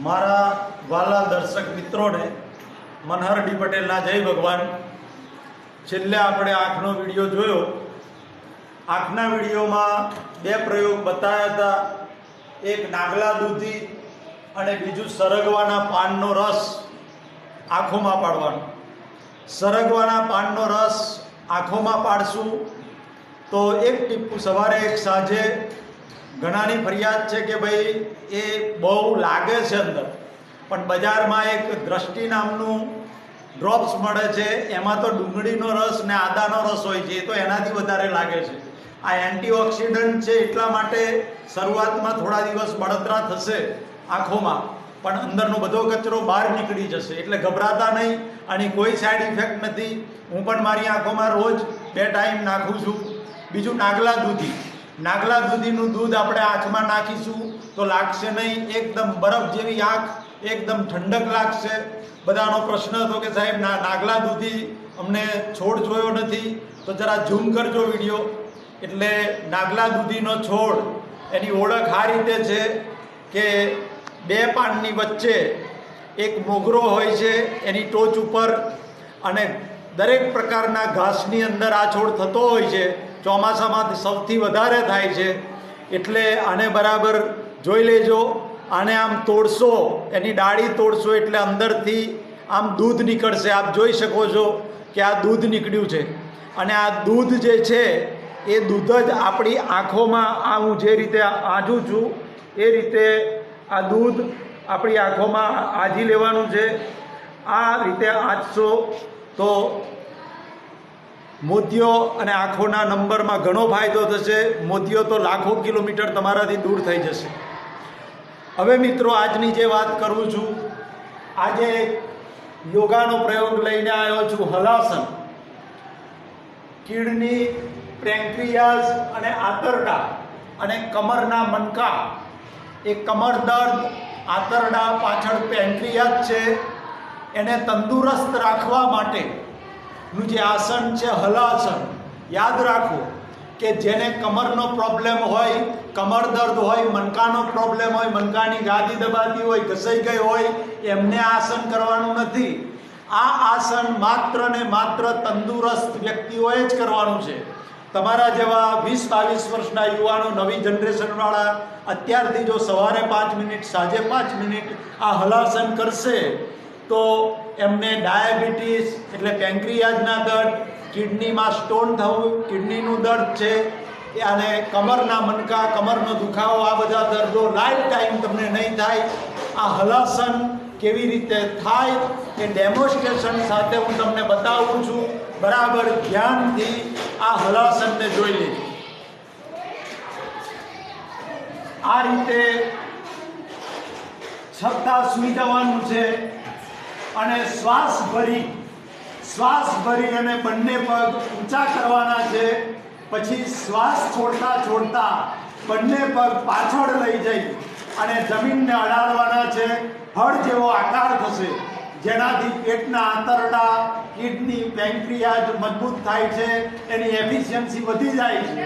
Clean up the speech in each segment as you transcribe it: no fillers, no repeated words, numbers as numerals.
મારા વાલા દર્શક મિત્રોને મનહર ડી પટેલના જય ભગવાન। છેલ્લે આપણે આંખનો વિડીયો જોયો। આંખના વિડીયોમાં બે પ્રયોગ બતાવ્યા હતા, એક નાગલા દૂધી અને બીજું સરગવાના પાનનો રસ આંખોમાં પાડવાનો। સરગવાના પાનનો રસ આંખોમાં પાડશું તો એક ટીપું સવારે એક સાંજે। ઘણાની ફરિયાદ છે કે ભાઈ એ બહુ લાગે છે અંદર, પણ બજારમાં એક દ્રષ્ટિ નામનું ડ્રોપ્સ મળે છે, એમાં તો ડુંગળીનો રસ ને આદાનો રસ હોય છે, એ તો એનાથી વધારે લાગે છે। આ એન્ટીઓક્સિડન્ટ છે, એટલા માટે શરૂઆતમાં થોડા દિવસ બળતરા થશે આંખોમાં, પણ અંદરનો બધો કચરો બહાર નીકળી જશે, એટલે ગભરાતા નહીં। આની કોઈ સાઈડ ઇફેક્ટ નથી। હું પણ મારી આંખોમાં રોજ 2 ટાઈમ નાખું છું। બીજું નાગલા દૂધી, નાગલા દૂધીનું દૂધ આપણે આંખમાં નાખીશું તો લાગશે નહીં, એકદમ બરફ જેવી આંખ, એકદમ ઠંડક લાગશે। બધાનો પ્રશ્ન હતો કે સાહેબ નાગલા દૂધી અમને છોડ જોયો નથી, તો જરા ઝૂમ કરજો વિડીયો। એટલે નાગલા દૂધીનો છોડ, એની ઓળખ આ રીતે છે કે 2 પાનની વચ્ચે એક મોગરો હોય છે, એની ટોચ ઉપર, અને દરેક પ્રકારના ઘાસની અંદર આ છોડ થતો હોય છે। ચોમાસામાં સૌથી વધારે થાય છે, એટલે આને બરાબર જોઈ લેજો। આને આમ તોડશો, એની ડાળી તોડશો એટલે અંદરથી આમ દૂધ નીકળશે। આપ જોઈ શકો છો કે આ દૂધ નીકળ્યું છે, અને આ દૂધ જે છે એ દૂધ જ આપણી આંખોમાં, આ હું જે રીતે આંજું છું એ રીતે આ દૂધ આપણી આંખોમાં આજી લેવાનું છે। આ રીતે આંચશો તો મોતિયો અને આંખોના નંબરમાં ઘણો ફાયદો થશે। મોતિયો તો લાખો કિલોમીટર તમારાથી દૂર થઈ જશે। હવે મિત્રો, આજની જે વાત કરું છું, આજે યોગાનો પ્રયોગ લઈને આવ્યો છું, હલાસન। કિડની, પેન્ક્રિયાસ અને આંતરડા અને કમરના મણકા, એ કમર દર્દ, આંતરડા પાછળ પેન્ક્રિયાસ છે, એને તંદુરસ્ત રાખવા માટેનું જે આસન છે હલાસન। યાદ રાખો કે જેને કમરનો પ્રોબ્લેમ હોય, કમર દર્દ હોય, મણકાનો પ્રોબ્લેમ હોય, મણકાની ગાદી દબાતી હોય, ઘસાઈ ગઈ હોય, એમને આસન કરવાનું નથી। આ આસન માત્ર ને માત્ર તંદુરસ્ત વ્યક્તિઓએ જ કરવાનું છે। તમારા જેવા 20-22 વર્ષના યુવાનો, નવી જનરેશનવાળા અત્યારથી જો સવારે 5 મિનિટ, સાંજે 5 મિનિટ આ હલાસન કરશે તો એમને ડાયાબિટીસ એટલે પેન્ક્રિયાસના દર્દ, કિડનીમાં સ્ટોન થવું, કિડનીનું દર્દ છે, અને કમરના મણકા, કમરનો દુખાવો, આ બધા દર્દો લાઈફ ટાઈમ તમને નહીં થાય। આ હલાસન કેવી રીતે થાય એ ડેમોન્સ્ટ્રેશન સાથે હું તમને બતાવું છું। બરાબર ધ્યાનથી આ હલાસનને જોઈ લેજો। આ રીતે છતાં સૂઈ જવાનું છે, અને શ્વાસ ભરી અને બંને પગ ઊંચા કરવાના છે। પછી શ્વાસ છોડતા છોડતા બંને પગ પાછળ લઈ જઈ અને જમીનને અડાડવાના છે। હળ જેવો આકાર થશે, જેનાથી પેટના આંતરડા, કિડની, પેન્ક્રિયાસ મજબૂત થાય છે, એની એફિશિયન્સી વધી જાય છે।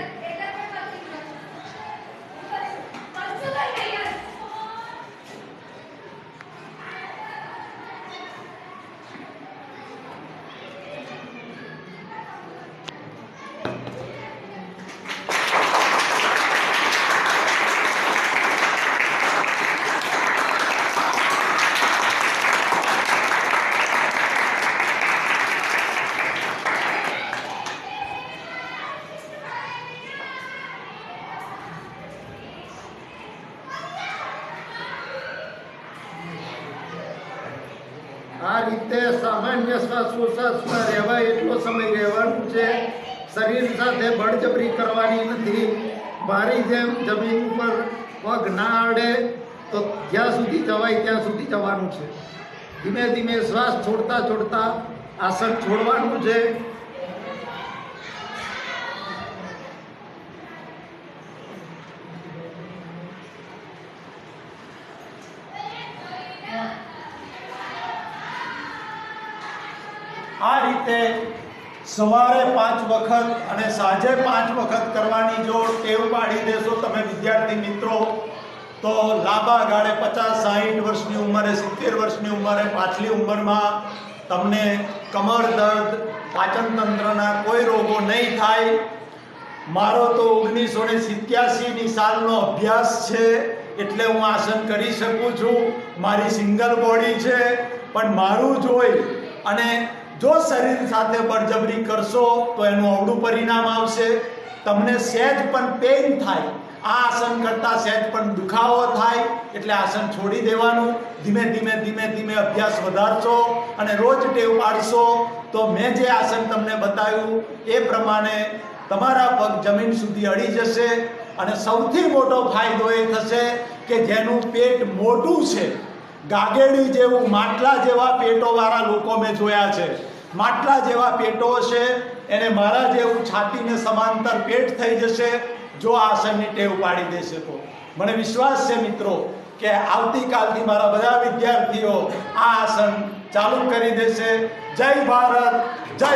આ રીતે સામાન્ય શ્વાસોચ્છ્વાસમાં રહેવાય એટલો સમય રહેવાનું છે। શરીર સાથે બળજબરી કરવાની નથી। મારી જેમ જમીન ઉપર પગ ના અડે તો જ્યાં સુધી જવાય ત્યાં સુધી જવાનું છે। ધીમે ધીમે શ્વાસ છોડતા છોડતા આસન છોડવાનું છે। આ રીતે સવારે 5 વખત અને સાંજે 5 વખત કરવાની જો ટેવ પાડી દેશો તમે વિદ્યાર્થી મિત્રો, તો લાંબા ગાળે 50-60 વર્ષની ઉંમરે, 70 વર્ષની ઉંમરે, પાછલી ઉંમરમાં તમને કમર દર્દ, પાચન તંત્રના કોઈ રોગો નહીં થાય. મારો તો 1987ની સાલનો અભ્યાસ છે એટલે હું આસન કરી શકું છું. મારી સિંગલ બોડી છે, પણ મારું જોઈ અને જો શરીર સાથે બળજબરી કરશો તો એનું અવળું પરિણામ આવશે. તમને સહેજ પણ પેઇન થાય, આ આસન કરતાં સહેજ પણ દુખાવો થાય એટલે આસન છોડી દેવાનું. ધીમે ધીમે અભ્યાસ વધારશો અને રોજ ટેવ પાડશો તો મેં જે આસન તમને બતાવ્યું એ પ્રમાણે તમારા પગ જમીન સુધી અડી જશે. અને સૌથી મોટો ફાયદો એ થશે કે જેનું પેટ મોટું છે, ગાગેડી જેવું, માટલા જેવા પેટોવાળા લોકો મેં જોયા છે. માટલા જેવા પેટો છે એને મારા જેવું છાતીને સમાંતર પેટ થઈ જશે જો આ આસનની ટેવ પાડી દેશે તો. મને વિશ્વાસ છે મિત્રો કે આવતીકાલથી મારા બધા વિદ્યાર્થીઓ આ આસન ચાલુ કરી દેશે. જય ભારત, જય